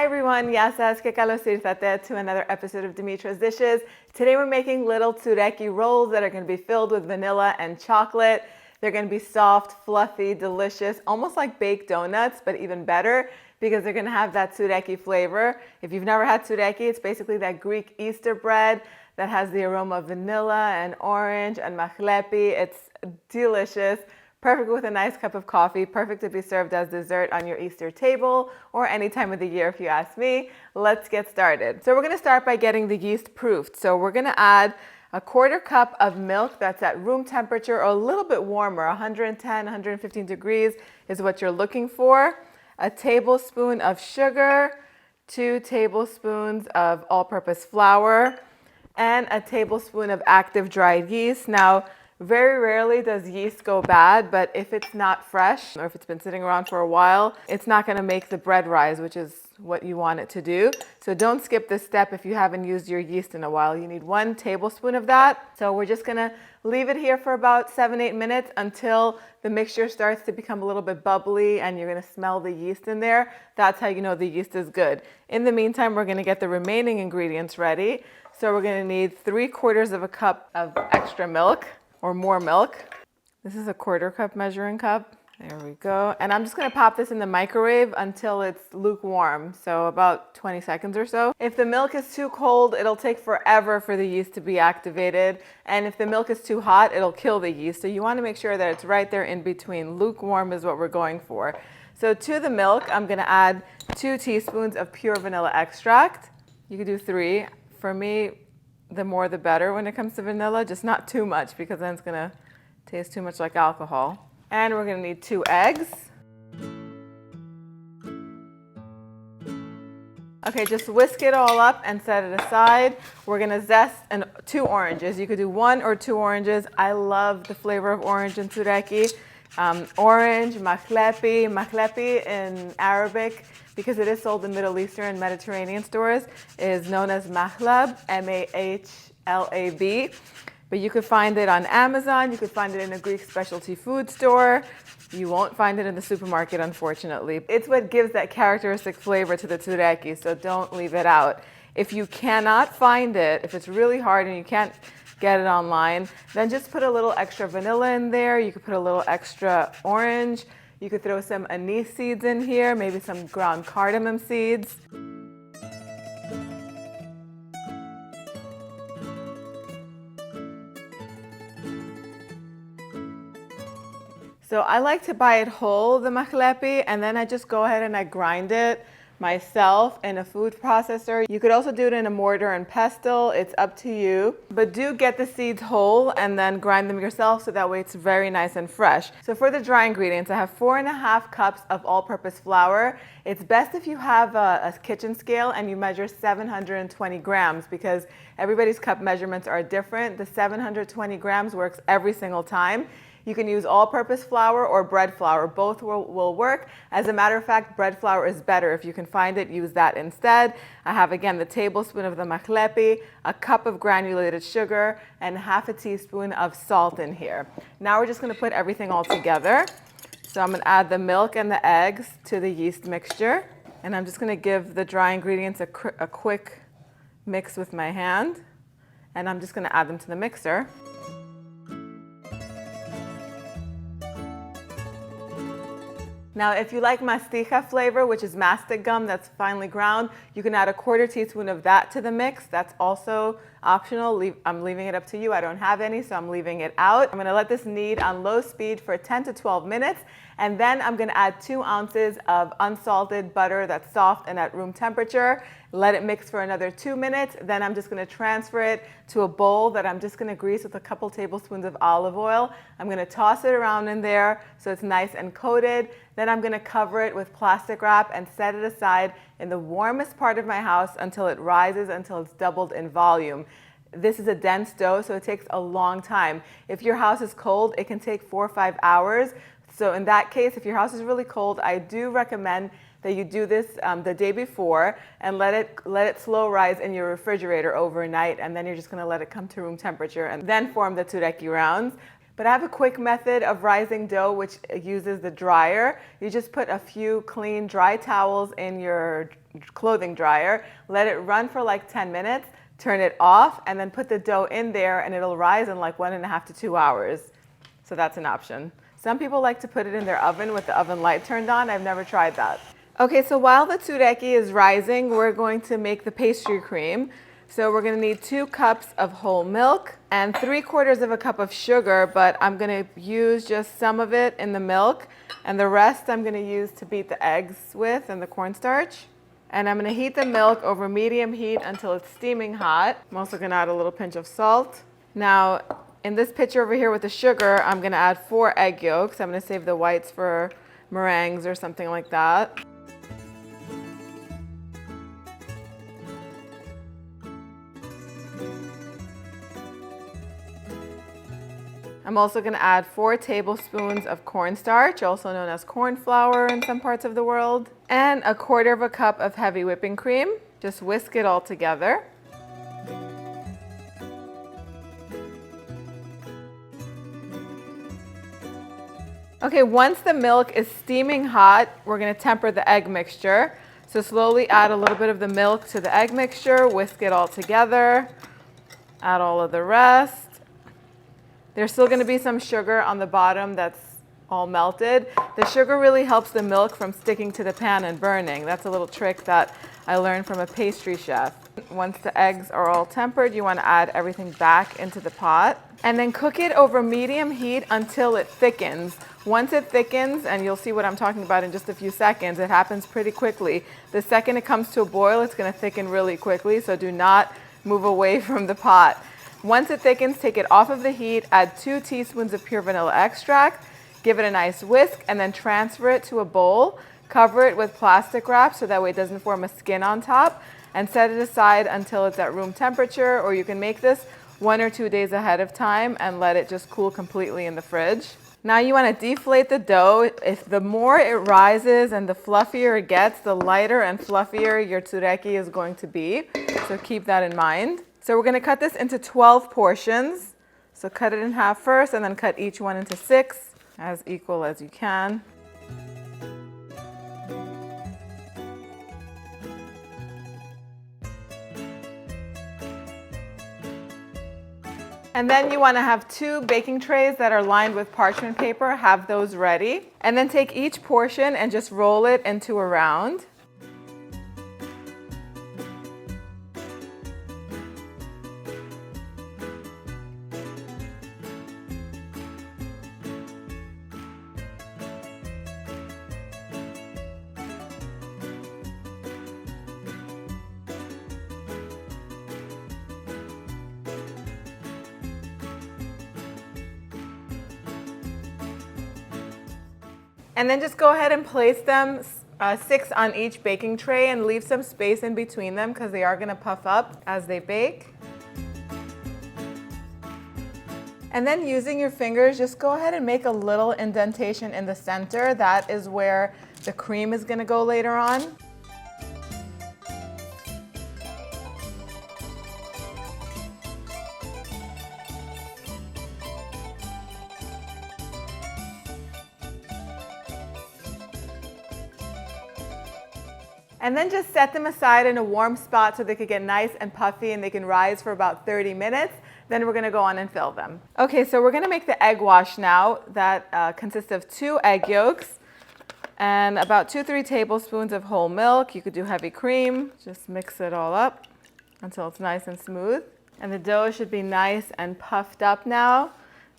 Hi everyone, yasas que kalosirtate to another episode of Dimitra's Dishes. Today we're making little tsoureki rolls that are going to be filled with vanilla and chocolate. They're going to be soft, fluffy, delicious, almost like baked donuts, but even better because they're going to have that tsoureki flavor. If you've never had tsoureki, it's basically that Greek Easter bread that has the aroma of vanilla and orange and mahlepi. It's delicious. Perfect with a nice cup of coffee, perfect to be served as dessert on your Easter table or any time of the year if you ask me. Let's get started. So we're gonna start by getting the yeast proofed. So we're gonna add a quarter cup of milk that's at room temperature or a little bit warmer, 110, 115 degrees is what you're looking for. A tablespoon of sugar, 2 tablespoons of all-purpose flour, and a tablespoon of active dried yeast. Now, very rarely does yeast go bad, but if it's not fresh or if it's been sitting around for a while, it's not going to make the bread rise, which is what you want it to do. So don't skip this step if you haven't used your yeast in a while. You need 1 tablespoon of that. So we're just going to leave it here for about 7-8 minutes until the mixture starts to become a little bit bubbly and you're going to smell the yeast in there. That's how you know the yeast is good. In the meantime, we're going to get the remaining ingredients ready. So we're going to need 3/4 of a cup of extra milk. Or more milk. This is a 1/4 cup measuring cup. There we go. And I'm just gonna pop this in the microwave until it's lukewarm, so about 20 seconds or so. If the milk is too cold, it'll take forever for the yeast to be activated. And if the milk is too hot, it'll kill the yeast. So you wanna make sure that it's right there in between. Lukewarm is what we're going for. So to the milk, I'm gonna add 2 teaspoons of pure vanilla extract. You could do 3. For me, the more the better when it comes to vanilla, just not too much because then it's gonna taste too much like alcohol. And we're gonna need 2 eggs. Okay, just whisk it all up and set it aside. We're gonna zest 2 oranges. You could do 1 or 2 oranges. I love the flavor of orange in tsoureki. Orange, mahlepi in Arabic, because it is sold in Middle Eastern and Mediterranean stores, is known as mahlab, M-A-H-L-A-B. But you could find it on Amazon, you could find it in a Greek specialty food store. You won't find it in the supermarket, unfortunately. It's what gives that characteristic flavor to the tsoureki, so don't leave it out. If you cannot find it, if it's really hard and you can't get it online, then just put a little extra vanilla in there. You could put a little extra orange. You could throw some anise seeds in here, maybe some ground cardamom seeds. So I like to buy it whole, the mahlepi, and then I just go ahead and I grind it myself in a food processor. You could also do it in a mortar and pestle. It's up to you. But do get the seeds whole and then grind them yourself so that way it's very nice and fresh. So for the dry ingredients, I have 4.5 cups of all-purpose flour. It's best if you have a kitchen scale and you measure 720 grams because everybody's cup measurements are different. The 720 grams works every single time. You can use all-purpose flour or bread flour. Both will work. As a matter of fact, bread flour is better. If you can find it, use that instead. I have, again, the tablespoon of the mahlepi, a cup of granulated sugar, and 1/2 teaspoon of salt in here. Now we're just going to put everything all together. So I'm going to add the milk and the eggs to the yeast mixture. And I'm just going to give the dry ingredients a quick mix with my hand. And I'm just going to add them to the mixer. Now, if you like mastica flavor, which is mastic gum that's finely ground, you can add a 1/4 teaspoon of that to the mix. That's also optional. I'm leaving it up to you. I don't have any, so I'm leaving it out. I'm going to let this knead on low speed for 10 to 12 minutes, and then I'm going to add 2 ounces of unsalted butter that's soft and at room temperature. Let it mix for another 2 minutes. Then I'm just going to transfer it to a bowl that I'm just going to grease with a couple tablespoons of olive oil. I'm going to toss it around in there so it's nice and coated. Then I'm going to cover it with plastic wrap and set it aside in the warmest part of my house until it rises, until it's doubled in volume. This is a dense dough, so it takes a long time. If your house is cold, it can take 4 or 5 hours. So in that case, if your house is really cold, I do recommend that you do this the day before and let it slow rise in your refrigerator overnight, and then you're just going to let it come to room temperature and then form the tsoureki rounds. But I have a quick method of rising dough which uses the dryer. You just put a few clean dry towels in your clothing dryer, let it run for like 10 minutes, turn it off, and then put the dough in there and it'll rise in like 1.5 to 2 hours. So that's an option. Some people like to put it in their oven with the oven light turned on. I've never tried that. Okay, so while the tsoureki is rising, we're going to make the pastry cream. So we're going to need 2 cups of whole milk and 3/4 of a cup of sugar, but I'm going to use just some of it in the milk, and the rest I'm going to use to beat the eggs with and the cornstarch. And I'm going to heat the milk over medium heat until it's steaming hot. I'm also going to add a little pinch of salt. Now, in this pitcher over here with the sugar, I'm going to add 4 egg yolks. I'm going to save the whites for meringues or something like that. I'm also going to add 4 tablespoons of cornstarch, also known as corn flour in some parts of the world, and 1/4 cup of heavy whipping cream. Just whisk it all together. Okay, once the milk is steaming hot, we're going to temper the egg mixture. So slowly add a little bit of the milk to the egg mixture, whisk it all together, add all of the rest. There's still going to be some sugar on the bottom that's all melted. The sugar really helps the milk from sticking to the pan and burning. That's a little trick that I learned from a pastry chef. Once the eggs are all tempered, you want to add everything back into the pot and then cook it over medium heat until it thickens. Once it thickens, and you'll see what I'm talking about in just a few seconds, it happens pretty quickly. The second it comes to a boil, it's going to thicken really quickly, so do not move away from the pot. Once it thickens, take it off of the heat, add 2 teaspoons of pure vanilla extract, give it a nice whisk, and then transfer it to a bowl. Cover it with plastic wrap so that way it doesn't form a skin on top, and set it aside until it's at room temperature, or you can make this 1 or 2 days ahead of time and let it just cool completely in the fridge. Now you want to deflate the dough. If the more it rises and the fluffier it gets, the lighter and fluffier your tsoureki is going to be. So keep that in mind. So we're going to cut this into 12 portions. So cut it in half first and then cut each one into 6, as equal as you can. And then you want to have 2 baking trays that are lined with parchment paper. Have those ready. And then take each portion and just roll it into a round. And then just go ahead and place them 6 on each baking tray and leave some space in between them because they are going to puff up as they bake. And then using your fingers, just go ahead and make a little indentation in the center. That is where the cream is going to go later on. And then just set them aside in a warm spot so they could get nice and puffy and they can rise for about 30 minutes. Then we're going to go on and fill them. Okay, so we're going to make the egg wash now. That consists of 2 egg yolks and about 2-3 tablespoons of whole milk. You could do heavy cream. Just mix it all up until it's nice and smooth. And the dough should be nice and puffed up now.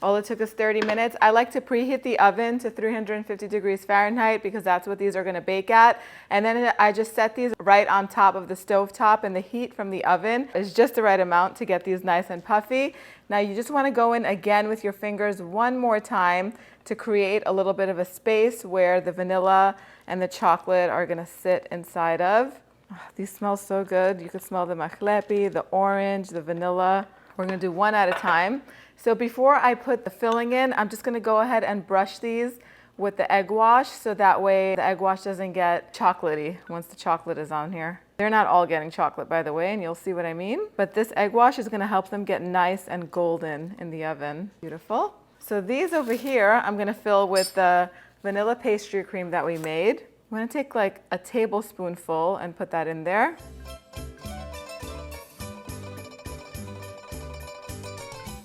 All it took us 30 minutes. I like to preheat the oven to 350 degrees Fahrenheit because that's what these are going to bake at. And then I just set these right on top of the stove top, and the heat from the oven is just the right amount to get these nice and puffy. Now you just want to go in again with your fingers one more time to create a little bit of a space where the vanilla and the chocolate are going to sit inside of. Oh, these smell so good. You can smell the mahlepi, the orange, the vanilla. We're going to do one at a time. So before I put the filling in, I'm just going to go ahead and brush these with the egg wash so that way the egg wash doesn't get chocolatey once the chocolate is on here. They're not all getting chocolate, by the way, and you'll see what I mean. But this egg wash is going to help them get nice and golden in the oven. Beautiful. So these over here, I'm gonna fill with the vanilla pastry cream that we made. I'm gonna take like a tablespoonful and put that in there.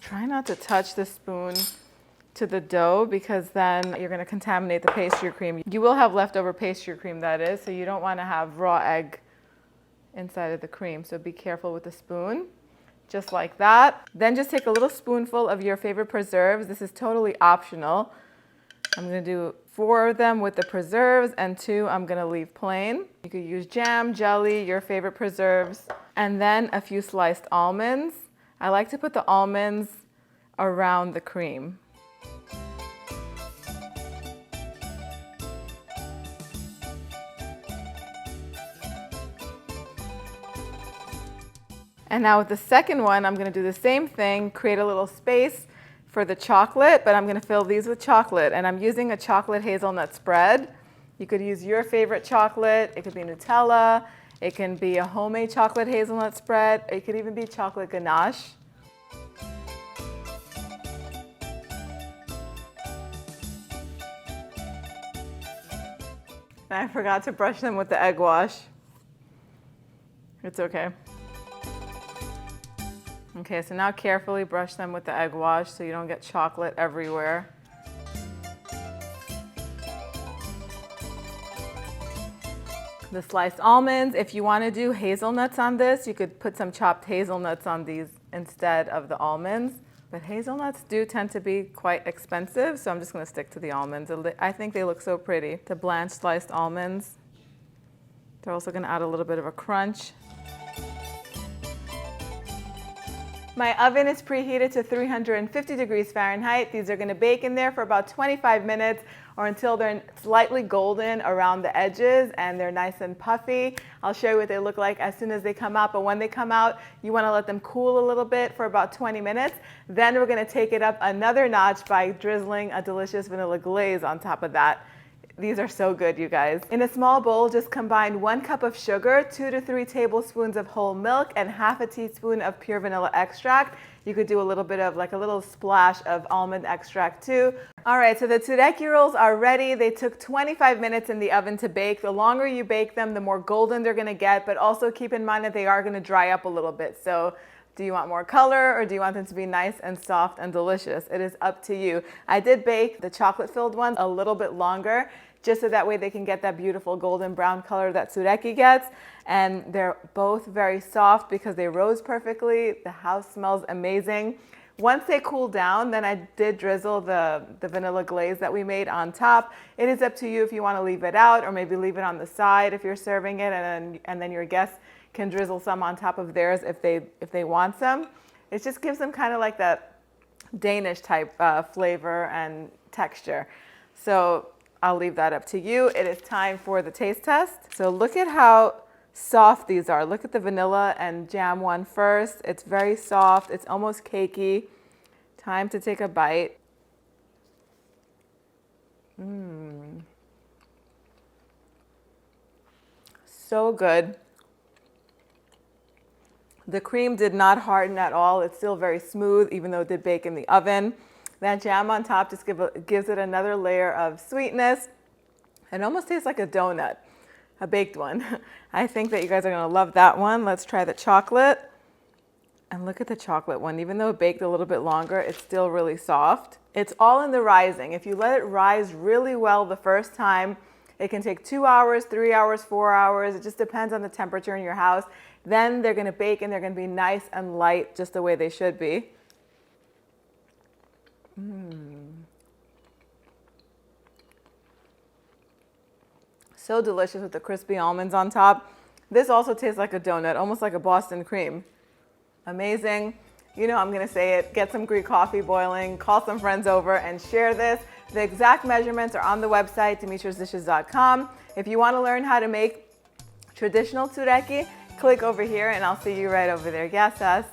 Try not to touch the spoon to the dough because then you're gonna contaminate the pastry cream. You will have leftover pastry cream, that is, so you don't wanna have raw egg inside of the cream. So be careful with the spoon, just like that. Then just take a little spoonful of your favorite preserves. This is totally optional. I'm gonna do 4 of them with the preserves and 2 I'm gonna leave plain. You could use jam, jelly, your favorite preserves, and then a few sliced almonds. I like to put the almonds around the cream. And now with the second one, I'm gonna do the same thing, create a little space for the chocolate, but I'm gonna fill these with chocolate. And I'm using a chocolate hazelnut spread. You could use your favorite chocolate. It could be Nutella. It can be a homemade chocolate hazelnut spread. It could even be chocolate ganache. And I forgot to brush them with the egg wash. It's okay. Okay, so now carefully brush them with the egg wash so you don't get chocolate everywhere. The sliced almonds, if you want to do hazelnuts on this, you could put some chopped hazelnuts on these instead of the almonds. But hazelnuts do tend to be quite expensive, so I'm just going to stick to the almonds. I think they look so pretty. The blanched sliced almonds. They're also going to add a little bit of a crunch. My oven is preheated to 350 degrees Fahrenheit. These are going to bake in there for about 25 minutes or until they're slightly golden around the edges and they're nice and puffy. I'll show you what they look like as soon as they come out, but when they come out, you want to let them cool a little bit for about 20 minutes. Then we're going to take it up another notch by drizzling a delicious vanilla glaze on top of that. These are so good, you guys. In a small bowl, just combine 1 cup of sugar, 2 to 3 tablespoons of whole milk, and half a teaspoon of pure vanilla extract. You could do a little bit of like a little splash of almond extract too. All right, so the Tsoureki rolls are ready. They took 25 minutes in the oven to bake. The longer you bake them, the more golden they're gonna get, but also keep in mind that they are gonna dry up a little bit. So do you want more color or do you want them to be nice and soft and delicious? It is up to you. I did bake the chocolate-filled ones a little bit longer, just so that way they can get that beautiful golden brown color that Tsoureki gets. And they're both very soft because they rose perfectly. The house smells amazing. Once they cool down, then I did drizzle the vanilla glaze that we made on top. It is up to you if you want to leave it out or maybe leave it on the side if you're serving it, and then your guests can drizzle some on top of theirs if they want some. It just gives them kind of like that Danish type flavor and texture. So I'll leave that up to you. It is time for the taste test. So look at how soft these are. Look at the vanilla and jam one first. It's very soft. It's almost cakey. Time to take a bite. So good. The cream did not harden at all. It's still very smooth, even though it did bake in the oven. That jam on top just gives it another layer of sweetness. It almost tastes like a donut, a baked one. I think that you guys are gonna love that one. Let's try the chocolate. And look at the chocolate one. Even though it baked a little bit longer, it's still really soft. It's all in the rising. If you let it rise really well the first time, it can take 2 hours, 3 hours, 4 hours. It just depends on the temperature in your house. Then they're gonna bake and they're gonna be nice and light, just the way they should be. So delicious with the crispy almonds on top. This also tastes like a donut, almost like a Boston cream. Amazing. You know I'm gonna say it. Get some Greek coffee boiling, call some friends over and share this. The exact measurements are on the website, dimitrasdishes.com. If you wanna learn how to make traditional Tsoureki, click over here and I'll see you right over there. Yes, us.